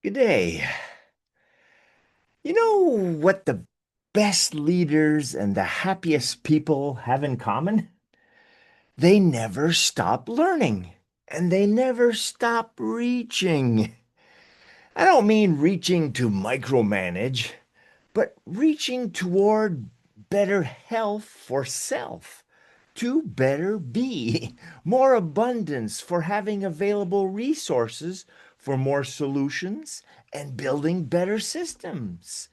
Good day. You know what the best leaders and the happiest people have in common? They never stop learning and they never stop reaching. I don't mean reaching to micromanage, but reaching toward better health for self, to better be, more abundance for having available resources for more solutions and building better systems,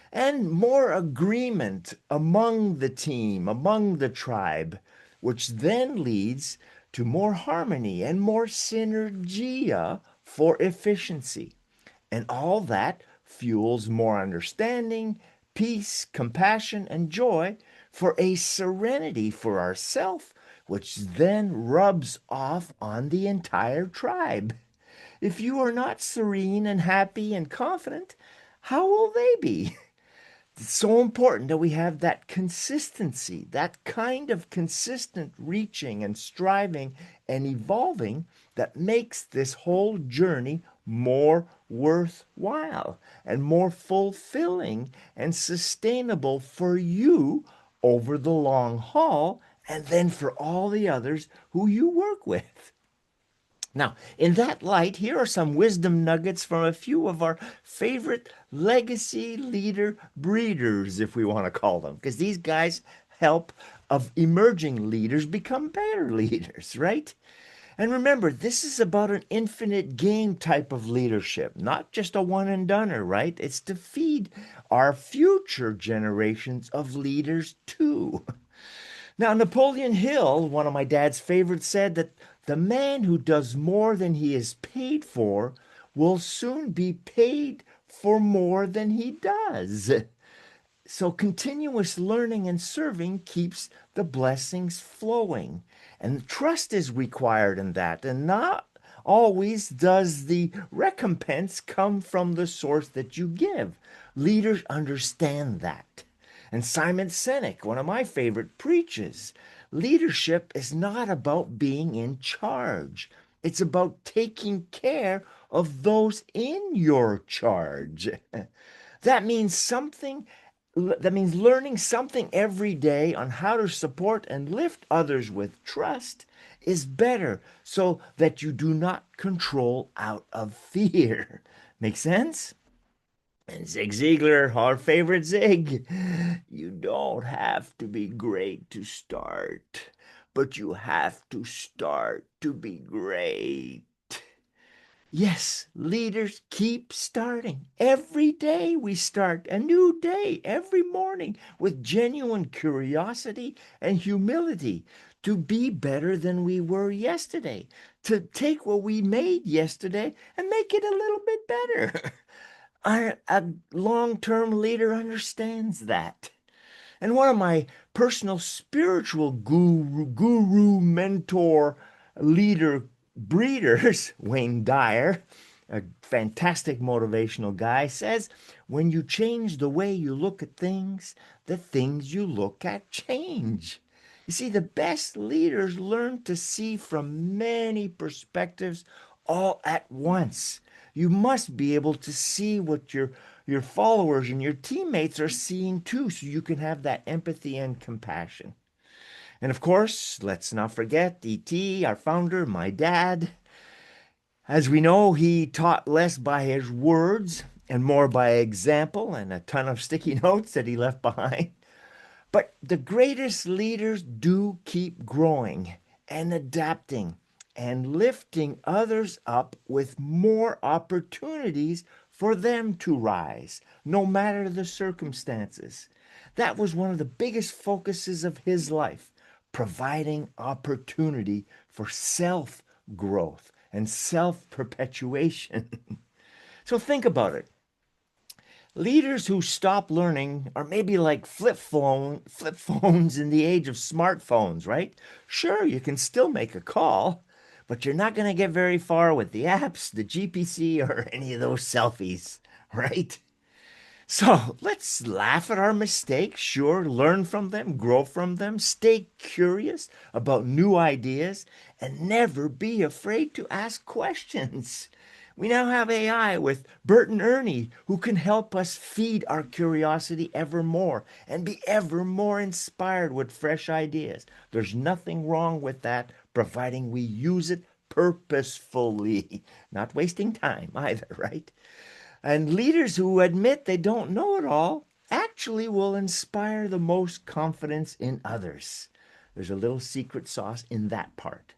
and more agreement among the team, among the tribe, which then leads to more harmony and more synergia for efficiency. And all that fuels more understanding, peace, compassion, and joy for a serenity for ourself, which then rubs off on the entire tribe. If you are not serene and happy and confident, how will they be? It's so important that we have that consistency, that kind of consistent reaching and striving and evolving that makes this whole journey more worthwhile and more fulfilling and sustainable for you over the long haul and then for all the others who you work with. Now, in that light, here are some wisdom nuggets from a few of our favorite legacy leader breeders, if we want to call them, because these guys help of emerging leaders become better leaders, right? And remember, this is about an infinite game type of leadership, not just a one and doneer, right? It's to feed our future generations of leaders too. Now, Napoleon Hill, one of my dad's favorites, said that the man who does more than he is paid for will soon be paid for more than he does. So, continuous learning and serving keeps the blessings flowing. And trust is required in that. And not always does the recompense come from the source that you give. Leaders understand that. And Simon Sinek, one of my favorite, preaches leadership is not about being in charge. It's about taking care of those in your charge. That means something that means learning something every day on how to support and lift others with trust is better so that you do not control out of fear. Make sense? And Zig Ziglar, our favorite Zig, you don't have to be great to start, but you have to start to be great. Yes, leaders keep starting. Every day we start a new day, every morning, with genuine curiosity and humility to be better than we were yesterday, to take what we made yesterday and make it a little bit better. A long-term leader understands that. And one of my personal spiritual mentor, leader breeders, Wayne Dyer, a fantastic motivational guy, says, when you change the way you look at things, the things you look at change. You see, the best leaders learn to see from many perspectives all at once. You must be able to see what your followers and your teammates are seeing too, so you can have that empathy and compassion. And of course, let's not forget E.T., our founder, my dad. As we know, he taught less by his words and more by example and a ton of sticky notes that he left behind. But the greatest leaders do keep growing and adapting and lifting others up with more opportunities for them to rise, no matter the circumstances. That was one of the biggest focuses of his life, providing opportunity for self growth and self perpetuation. So think about it. Leaders who stop learning are maybe like flip phones in the age of smartphones, right? Sure, you can still make a call, but you're not going to get very far with the apps, the GPC, or any of those selfies, right? So let's laugh at our mistakes, sure, learn from them, grow from them, stay curious about new ideas, and never be afraid to ask questions. We now have AI with Bert and Ernie who can help us feed our curiosity ever more and be ever more inspired with fresh ideas. There's nothing wrong with that, providing we use it purposefully, not wasting time either, right? And leaders who admit they don't know it all actually will inspire the most confidence in others. There's a little secret sauce in that part.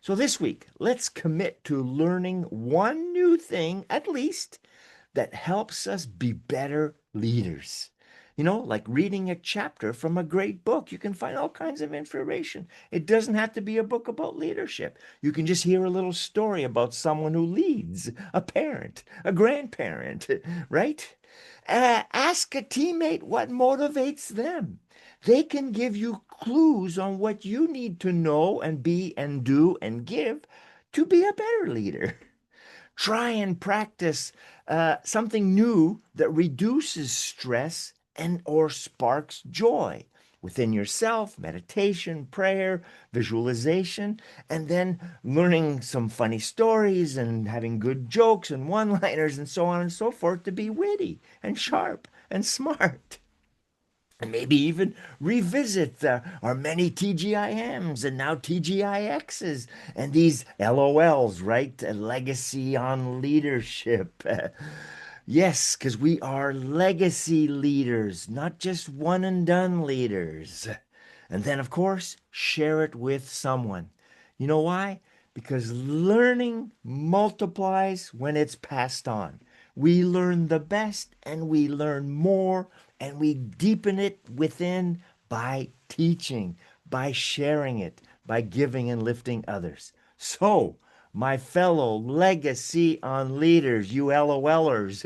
So this week, let's commit to learning one new thing at least that helps us be better leaders. Like reading a chapter from a great book. You can find all kinds of information. It doesn't have to be a book about leadership. You can just hear a little story about someone who leads, a parent, a grandparent, right? Ask a teammate what motivates them. They can give you clues on what you need to know and be and do and give to be a better leader. Try and practice something new that reduces stress and or sparks joy within yourself, meditation, prayer, visualization, and then learning some funny stories and having good jokes and one-liners and so on and so forth to be witty and sharp and smart. And maybe even revisit our many TGIMs and now TGIXs and these LOLs, right? A legacy on leadership. Yes, because we are legacy leaders, not just one and done leaders. And then, of course, share it with someone. You know why? Because learning multiplies when it's passed on. We learn the best and we learn more and we deepen it within by teaching, by sharing it, by giving and lifting others. So, my fellow legacy on leaders, you LOLers,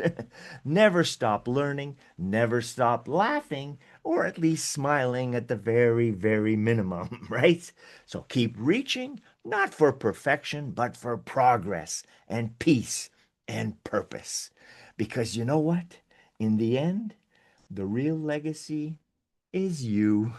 never stop learning, never stop laughing, or at least smiling at the very, very minimum, right? So keep reaching, not for perfection, but for progress and peace and purpose. Because you know what? In the end, the real legacy is you.